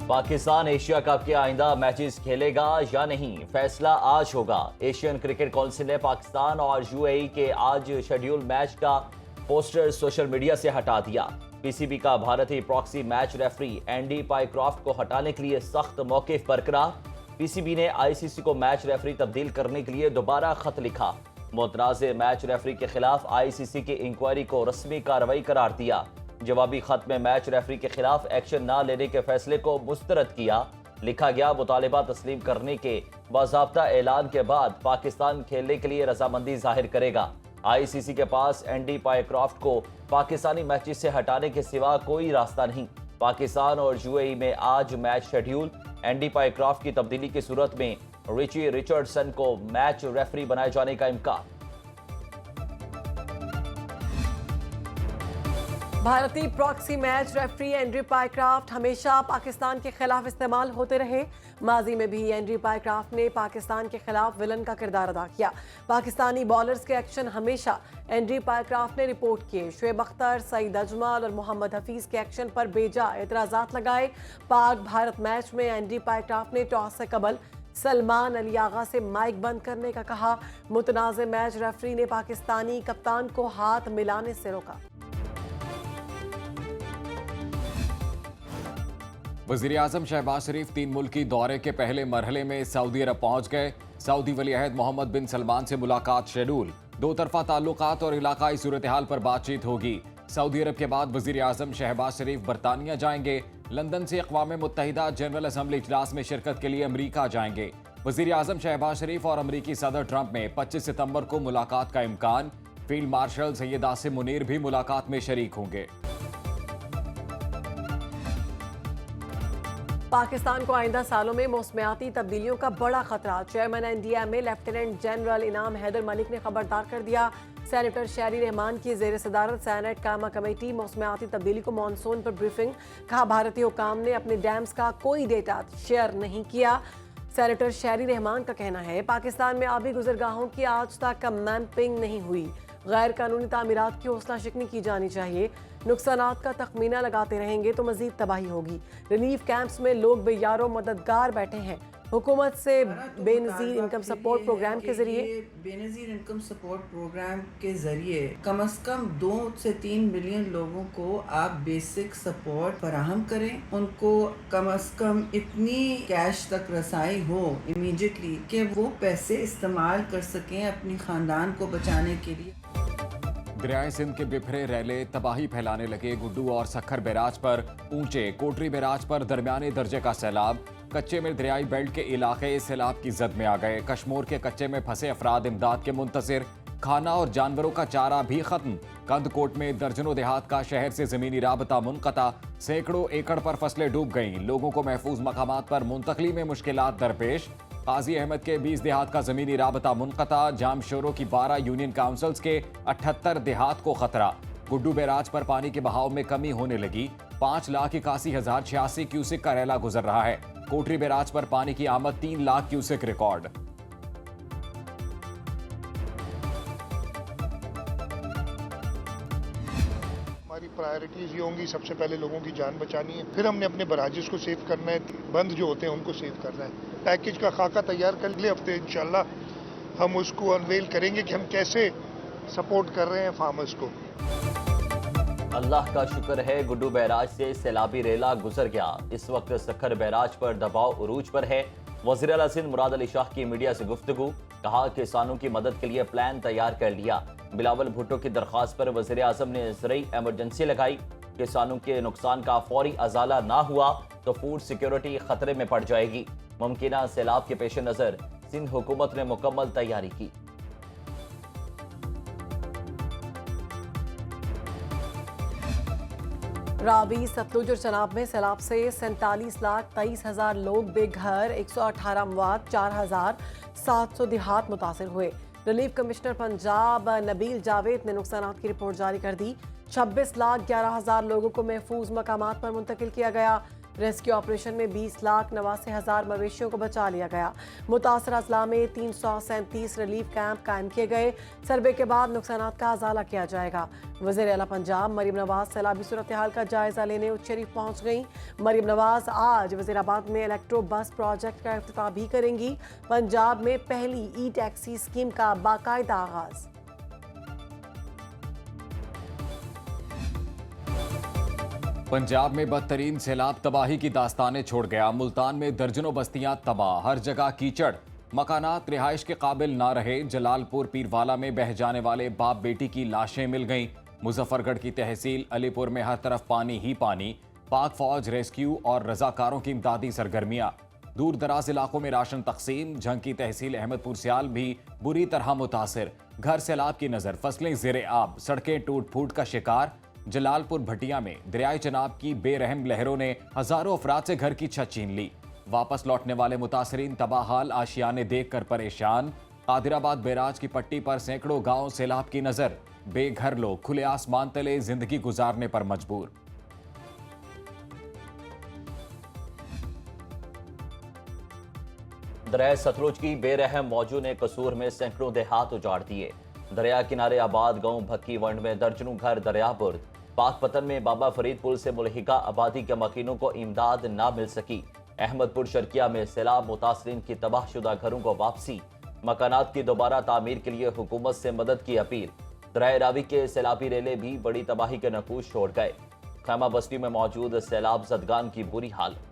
Pakistan Asia cup के आइंदा matches खेलेगा या नहीं, फैसला आज होगा। एशियन क्रिकेट काउंसिल ने पाकिस्तान और यूएई के आज शेड्यूल मैच का पोस्टर सोशल मीडिया से हटा दिया। पीसीबी का भारतीय proxy match referee Andy Pycroft को हटाने के लिए सख्त मौक़िफ़ बरकरार। पीसीबी ने आईसीसी को मैच रेफरी तब्दील करने के लिए दोबारा खत लिखा। मुतनाज़े मैच रेफरी के खिलाफ आईसीसी की इंक्वायरी को रस्मी कार्रवाई करार दिया। जवाबी खत में मैच रेफरी के खिलाफ एक्शन न लेने के फैसले को मुस्तरद किया। लिखा गया, मुतालिबा तस्लीम करने के बाज़ाब्ता ऐलान के बाद पाकिस्तान खेलने के लिए रजामंदी जाहिर करेगा। आईसीसी के पास एंडी पाइक्रॉफ्ट को पाकिस्तानी मैचेस से हटाने के सिवा कोई रास्ता नहीं। पाकिस्तान और यूएई में आज मैच शेड्यूल। एंडी पाइक्रॉफ्ट की तब्दीली की सूरत में रिची रिचर्डसन को मैच रेफरी बनाए जाने का इम्कान। भारतीय proxy match referee Andy Pycroft हमेशा पाकिस्तान के खिलाफ इस्तेमाल होते रहे। माजी में भी एंड्री पाइक्रॉफ्ट ने पाकिस्तान के खिलाफ विलन का किरदार अदा किया। पाकिस्तानी बॉलर्स के एक्शन हमेशा एंड्री पाइक्रॉफ्ट ने रिपोर्ट किए। शुएब अख्तर, सईद अजमल और मोहम्मद हफीज के एक्शन पर बेजा एतराजात लगाए। पाक भारत मैच में एंड्री पाइक्रॉफ्ट ने टॉस से कबल सलमान अली आगा से माइक बंद करने का कहा। मुतनाज़े मैच रेफरी ने पाकिस्तानी कप्तान को हाथ मिलाने से रोका। वज़ीर-ए-आज़म शहबाज शरीफ 3 मुल्की दौरे के पहले मरहले में सऊदी अरब पहुंच गए। सऊदी वली अहद मोहम्मद बिन सलमान से मुलाकात शेड्यूल। 2 तरफा ताल्लुकात और इलाकाई सूरत हाल पर बातचीत होगी। सऊदी अरब के बाद वज़ीर-ए-आज़म शहबाज शरीफ बरतानिया जाएंगे। लंदन से अक़वाम मुत्तहिदा जनरल असम्बली इजलास में शिरकत के लिए अमरीका जाएंगे। वज़ीर-ए-आज़म शहबाज शरीफ और अमरीकी सदर ट्रंप में 25 सितंबर को मुलाकात का इम्कान। फील्ड मार्शल सैयद आसिम मुनीर भी मुलाकात में शरीक होंगे। पाकिस्तान को आइंदा सालों में मौसमियाती तब्दीलियों का बड़ा खतरा। चेयरमैन एनडीएमए लेफ्टिनेंट जनरल इनाम हैदर मलिक ने खबरदार कर दिया। सेनेटर शहरी रहमान की ज़ेर सदारत सेनेट कायमा कमेटी मौसमियाती तब्दीली को मानसून पर ब्रीफिंग। कहा, भारतीय हुकाम ने अपने डैम्स का कोई डेटा शेयर नहीं किया। सेनेटर शहरी रहमान का कहना है, पाकिस्तान में आबी गुजरगाहों की आज तक मैपिंग नहीं हुई। गैर कानूनी तामीरात की हौसला शिकनी की जानी चाहिए। नुकसानात का तखमीना लगाते रहेंगे तो मजीद तबाही होगी। रिलीफ कैंप्स में लोग बेयारो मददगार बैठे हैं। हुकूमत से बेनज़ीर इनकम सपोर्ट प्रोग्राम के जरिए कम से कम 2 से 3 मिलियन लोगों को आप बेसिक सपोर्ट फराहम करें। उनको कम से कम इतनी कैश तक रसाई हो इमीडिएटली कि वो पैसे इस्तेमाल कर सकें अपनी खानदान को बचाने के लिए। दरियाए सिंध के बिफरे रैले तबाही फैलाने लगे। गुड्डू और सखर बैराज पर ऊंचे, कोटरी बैराज पर दरमियाने दर्जे का सैलाब। कच्चे में दरियाई बेल्ट के इलाके इस सैलाब की जद में आ गए। कश्मीर के कच्चे में फंसे अफराद इमदाद के मुंतज़िर। खाना और जानवरों का चारा भी खत्म। कंदकोट में दर्जनों देहात का शहर से जमीनी राबता मुनक़ता। सैकड़ों एकड़ पर फसलें डूब गईं। लोगों को महफूज मकामात पर मुंतकली में मुश्किलात दरपेश। काजी अहमद के 20 देहात का जमीनी राबता मुनक़ता। जामशोरों की 12 यूनियन काउंसिल्स के 78 देहात को खतरा। गुड्डू बैराज पर पानी के बहाव में कमी होने लगी। 5,81,086 क्यूसिक का रैला गुजर रहा है। कोटरी बैराज पर पानी की आमद 3 लाख क्यूसिक रिकॉर्ड। हमारी प्रायोरिटीज ये होंगी, सबसे पहले लोगों की जान बचानी है, फिर हमने अपने बराजेस को सेव करना है, बंद जो होते हैं उनको सेव करना है। पैकेज का खाका तैयार कर अगले हफ्ते इंशाल्लाह हम उसको अनवेल करेंगे कि हम कैसे सपोर्ट कर रहे हैं फार्मर्स को। अल्लाह का शुक्र है, गुड्डू बैराज से सैलाबी रेला गुजर गया। इस वक्त सखर बैराज पर दबाव उरूज पर है। वज़ीर आला सिंध मुराद अली शाह की मीडिया से गुफ्तगू। कहा, किसानों की मदद के लिए प्लान तैयार कर लिया। बिलावल भुट्टो की दरख्वास्त पर वज़ीर आज़म ने ज़रई एमरजेंसी लगाई। किसानों के नुकसान का फौरी अजाला ना हुआ तो फूड सिक्योरिटी खतरे में पड़ जाएगी। मुमकिना सैलाब के पेश नज़र सिंध हुकूमत ने मुकम्मल तैयारी की। रावी, सतलुज और चनाब में सैलाब से 47,23,000 लोग बेघर, 118 अमवात, 4,700 देहात मुतासिर हुए। रिलीफ कमिश्नर पंजाब नबील जावेद ने नुकसानात की रिपोर्ट जारी कर दी। 26,11,000 लोगों को महफूज मकामात पर मुंतकिल किया गया। रेस्क्यू ऑपरेशन में 20,89,000 मवेशियों को बचा लिया गया। मुतासर अजला में 337 रिलीफ कैंप कायम किए गए। सर्वे के बाद नुकसानात का अजाला किया जाएगा। वज़ीर आला पंजाब मरीम नवाज सैलाबी सूरत हाल का जायजा लेने उच्च शरीफ पहुंच गई। मरीम नवाज आज वज़ीराबाद में इलेक्ट्रो बस प्रोजेक्ट का इफ्तिताह भी करेंगी। पंजाब में पहली ई टैक्सी स्कीम का बाकायदा आगाज। पंजाब में बदतरीन सैलाब तबाही की दास्तानें छोड़ गया। मुल्तान में दर्जनों बस्तियां तबाह, हर जगह कीचड़, मकानात रिहाइश के काबिल ना रहे। जलालपुर पीरवाला में बह जाने वाले बाप बेटी की लाशें मिल गईं। मुजफ्फरगढ़ की तहसील अलीपुर में हर तरफ पानी ही पानी। पाक फौज, रेस्क्यू और रजाकारों की इमदादी सरगर्मियां। दूर दराज इलाकों में राशन तकसीम। झंग की तहसील अहमदपुर सियाल भी बुरी तरह मुतासिर। घर सैलाब की नजर, फसलें ज़ेरे आब, सड़कें टूट फूट का शिकार। जलालपुर भटिया में दरियाए चनाब की बेरहम लहरों ने हजारों अफराद से घर की छत छीन ली। वापस लौटने वाले मुतासरीन तबाहाल आशियाने देख कर परेशान। कादिराबाद बैराज की पट्टी पर सैकड़ों गांव सैलाब की नजर। बेघर लोग खुले आसमान तले जिंदगी गुजारने पर मजबूर। दरिया सतलुज की बेरहम मौजू ने कसूर में सैकड़ों देहात उजाड़ दिए। दरिया किनारे आबाद गांव भक्की वंड में दर्जनों घर दरियाबुर्द। पाकपतन में बाबा फरीद पुल से मुलहिका आबादी के मकीनों को इमदाद ना मिल सकी। अहमदपुर शर्किया में सैलाब मुतासरीन की तबाहशुदा घरों को वापसी। मकानात की दोबारा तामीर के लिए हुकूमत से मदद की अपील। दरिया रावी के सैलाबी रेले भी बड़ी तबाही के नकूश छोड़ गए। खैमा बस्ती में मौजूद सैलाब जदगान की बुरी हालत।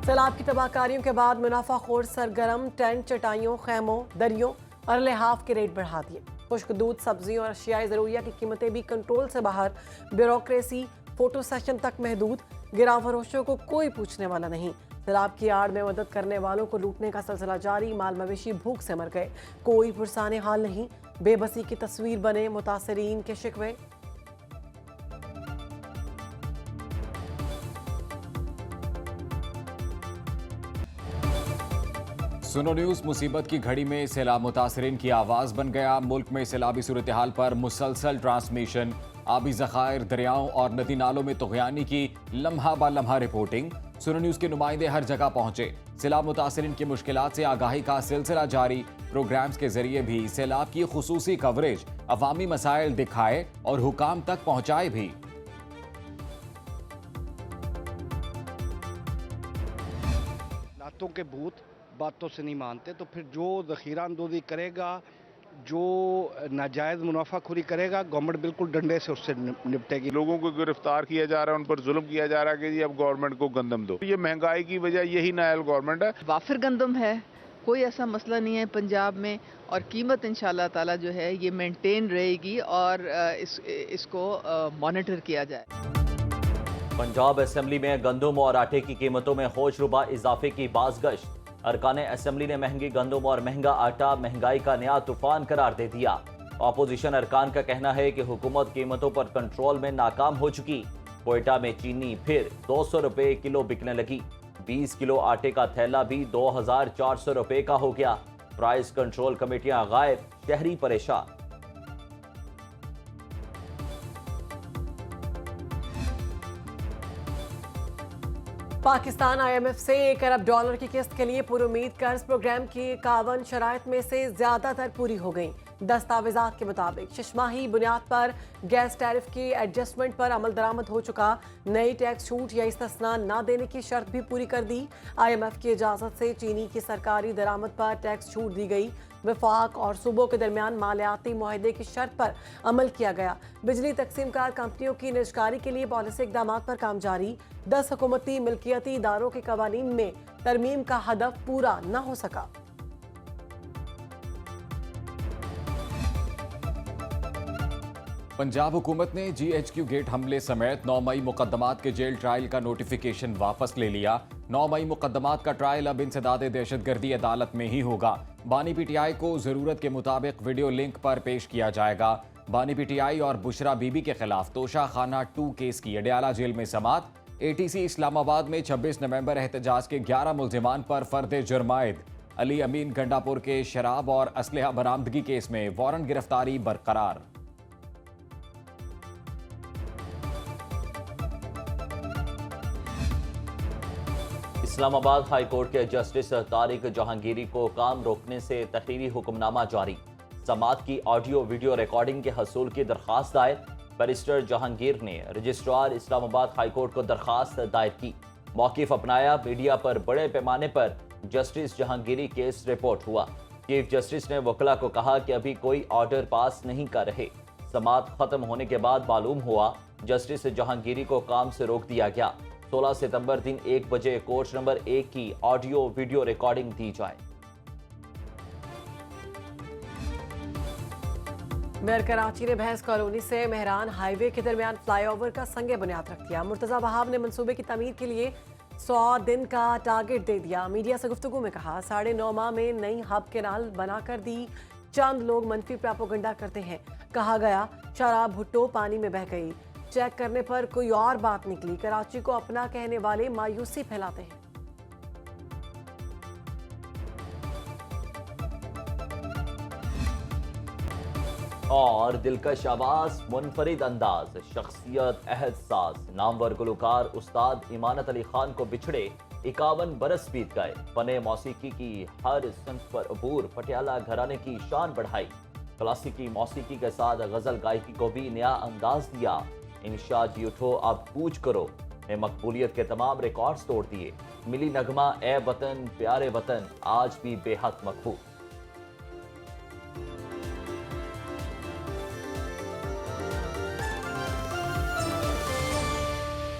सैलाब की तबाहकारियों के बाद मुनाफाखोर सरगर्म टेंट, चटाइयों, खैमों, दरियों और लिहाफ के रेट बढ़ा दिए। खुश्क दूध, सब्जियों और अशियाए ज़रूरिया की कीमतें भी कंट्रोल से बाहर। ब्यूरोक्रेसी फोटो सेशन तक महदूद। गिराव फरोशों को कोई पूछने वाला नहीं। सैलाब की आड़ में मदद करने वालों को लूटने का सिलसिला जारी। माल मवेशी भूख से मर गए। कोई पुरसाने हाल नहीं। बेबसी की तस्वीर बने मुतासरीन के शिकवे। सुनो न्यूज मुसीबत की घड़ी में सैलाब मुतासरीन की आवाज बन गया। मुल्क में सैलाबी सूरत हाल पर मुसलसल ट्रांसमिशन। आबी ज़खायर, दरियाओं और नदी नालों में तुग़यानी की लम्हा बा लम्हा रिपोर्टिंग। सुनो न्यूज के नुमाइंदे हर जगह पहुंचे। सैलाब मुतासरीन की मुश्किलात से आगाही का सिलसिला जारी। प्रोग्राम्स के जरिए भी सैलाब की खुसूसी कवरेज, अवामी मसाइल दिखाए और हुकाम तक पहुंचाए भी। लातों के भूत बातों से नहीं मानते, तो फिर जो ज़ख़ीरा अंदोज़ी करेगा, जो नाजायज़ मुनाफाखोरी करेगा, गवर्नमेंट बिल्कुल डंडे से उससे निपटेगी। लोगों को गिरफ्तार किया जा रहा है, उन पर जुल्म किया जा रहा है कि जी अब गवर्नमेंट को गंदम दो। ये महंगाई की वजह यही नायल गवर्नमेंट है। वाफिर गंदम है, कोई ऐसा मसला नहीं है पंजाब में, और कीमत इंशाल्लाह ताला जो है ये मेंटेन रहेगी और इसको मॉनिटर किया जाए। पंजाब असेंबली में गंदम और आटे की कीमतों में होशरुबा इजाफे की बाज़गश्त। अरकान असेंबली ने महंगी गंदम और महंगा आटा महंगाई का नया तूफान करार दे दिया। ऑपोजिशन अरकान का कहना है कि हुकूमत कीमतों पर कंट्रोल में नाकाम हो चुकी। कोयटा में चीनी फिर 200 रुपए किलो बिकने लगी। 20 किलो आटे का थैला भी 2400 रुपए का हो गया। प्राइस कंट्रोल कमेटियां गायब, शहरी परेशान। पाकिस्तान IMF से $1 अरब की किस्त के लिए पुरुमीद कर्ज प्रोग्राम की 51 शराइत में से ज्यादातर पूरी हो गई। दस्तावेजात के मुताबिक शशमाही बुनियाद पर गैस टैरिफ की एडजस्टमेंट पर अमल दरामद हो चुका। नई टैक्स छूट या इस्तिस्ना न देने की शर्त भी पूरी कर दी। IMF की इजाजत से चीनी की सरकारी दरामद पर टैक्स छूट दी गई। वफाक और सूबों के दरमियान मालियाती मुआहदे की शर्त पर अमल किया गया। बिजली तकसीमकार कंपनियों की निजकारी के लिए पॉलिसी इकदाम पर काम जारी। 10 हुकूमती मिल्कियती इदारों के कवानीन में तरमीम का हदफ पूरा न हो सका। पंजाब हुकूमत ने GHQ गेट हमले समेत 9 मई मुकदमात के जेल ट्रायल का नोटिफिकेशन वापस ले लिया। 9 मई मुकदमात का ट्रायल अब इंसदाद दहशतगर्दी अदालत में ही होगा। बानी PTI को जरूरत के मुताबिक वीडियो लिंक पर पेश किया जाएगा। बानी PTI और बुशरा बीबी के खिलाफ तोशा खाना 2 केस की अडयाला जेल में समात। ATC इस्लामाबाद में 26 नवंबर एहतजाज के 11 मुल्जिमान पर फर्द जुर्मायद। अली अमीन गंडापुर के शराब और असलहा बरामदगी केस में वारंट गिरफ्तारी बरकरार। इस्लामाबाद हाई कोर्ट के जस्टिस तारिक जहांगीरी को काम रोकने से तहरीरी हुक्मनामा जारी। समात की ऑडियो वीडियो रिकॉर्डिंग के हसूल की दरखास्त दायर। बैरिस्टर जहांगीर ने रजिस्ट्रार इस्लामाबाद हाई कोर्ट को दरखास्त दायर की। मौकिफ अपनाया। मीडिया पर बड़े पैमाने पर जस्टिस जहांगीरी केस रिपोर्ट हुआ। चीफ जस्टिस ने वकला को कहा कि अभी कोई ऑर्डर पास नहीं कर रहे। समात खत्म होने के बाद मालूम हुआ जस्टिस जहांगीरी को काम से रोक दिया गया। 16 सितंबर दिन 1 बजे कोर्ट नंबर 1 की ऑडियो वीडियो रिकॉर्डिंग दी जाए। मेयर कराची ने भैंस कॉलोनी से मेहरान हाईवे के दरमियान फ्लाईओवर का संगे बुनियाद रख दिया। मुर्तजा वहाब ने मंसूबे की तमीर के लिए 100 दिन का टारगेट दे दिया। मीडिया से गुफ्तगू में कहा 9.5 माह में नई हब केनाल बनाकर दी। चंद लोग मनफी प्रोपेगेंडा करते हैं। कहा गया शराब भुट्टो पानी में बह गई। चेक करने पर कोई और बात निकली। कराची को अपना कहने वाले मायूसी फैलाते हैं। और दिलकश आवाज, मुनफरिद अंदाज, शख्सियत, एहसास, नामवर गुलकार उस्ताद इमानत अली खान को बिछड़े 51 बरस बीत गए। फने मौसीकी की हर सिंफ पर अबूर पटियाला घराने की शान बढ़ाई। क्लासिकी मौसीकी के साथ गजल गायकी को भी नया अंदाज दिया। इंशा जी उठो अब कूच करो ने मकबूलियत के तमाम रिकॉर्ड्स तोड़ दिए। मिली नगमा ए वतन प्यारे वतन आज भी बेहद मकबूल।